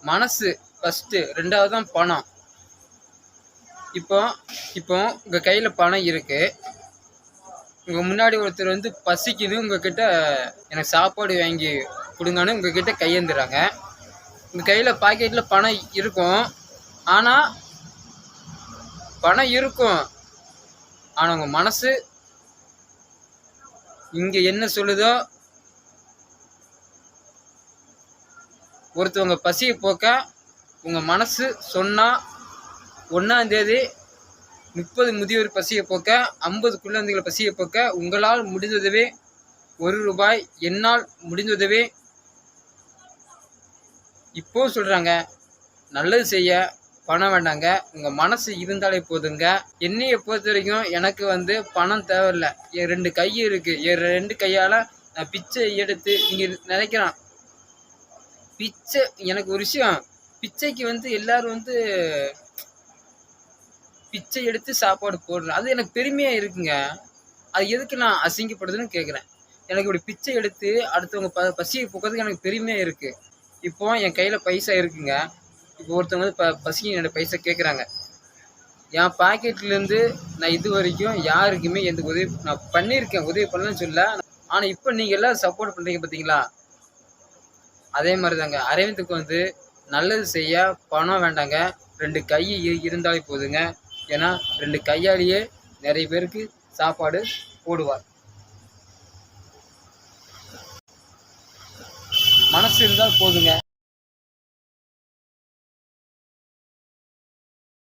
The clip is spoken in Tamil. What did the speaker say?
மனசு ஃபஸ்ட்டு, 2வது தான் பணம். இப்போ இப்போ உங்கள் கையில் பணம் இருக்குது. உங்கள் முன்னாடி ஒருத்தர் வந்து பசிக்குது, உங்ககிட்ட எனக்கு சாப்பாடு வாங்கி கொடுங்கன்னு உங்ககிட்ட கையேந்துறாங்க. உங்கள் கையில் பாக்கெட்டில் பணம் இருக்கும். ஆனால் பணம் இருக்கும், ஆனால் உங்கள் மனசு இங்கே என்ன சொல்லுதோ, ஒருத்தவங்க பசியை போக்க உங்கள் மனசு சொன்னால் 1ஆம் தேதி 30 முதியோர் பசியை போக்க, 50 குழந்தைகள் பசியை போக்க உங்களால் முடிந்ததுவே ₹1, என்னால் முடிந்ததுவே. இப்போ சொல்கிறாங்க, நல்லது செய்ய பணம் வேண்டாங்க, உங்கள் மனசு இருந்தாலே போதுங்க. என்னையை பொறுத்த வரைக்கும் எனக்கு வந்து பணம் தேவையில்லை. என் 2 கை இருக்குது, என் 2 கையால் நான் பிச்சை எடுத்து இங்கே நினைக்கிறான். பிச்சை எனக்கு ஒரு விஷயம், பிச்சைக்கு வந்து எல்லாரும் வந்து பிச்சை எடுத்து சாப்பாடு போடுறேன், அது எனக்கு பெருமையாக இருக்குங்க. அது எதுக்கு நான் அசிங்கப்படுதுன்னு கேட்குறேன். எனக்கு இப்படி பிச்சை எடுத்து அடுத்தவங்க பசியை போக்குறதுக்கு எனக்கு பெருமையாக இருக்குது. இப்போ என் கையில் பைசா இருக்குங்க. இப்போ ஒருத்தவங்க வந்து பசிக்கு என்னோடய பைசா கேட்குறாங்க. என் பாக்கெட்லேருந்து நான் இது வரைக்கும் யாருக்குமே எந்த உதவி நான் பண்ணியிருக்கேன், உதவி பண்ணலன்னு சொல்ல. ஆனால் இப்போ நீங்கள் எல்லாம் சப்போர்ட் பண்ணுறீங்க பார்த்தீங்களா, அதே மாதிரி தாங்க. அரவிந்துக்கு வந்து நல்லது செய்ய பணம் வேண்டாங்க, 2 கை இருந்தாலே போதுங்க. ஏன்னா 2 கையாலேயே நிறைய பேருக்கு சாப்பாடு போடுவார். மனசு இருந்தால் போதுங்க.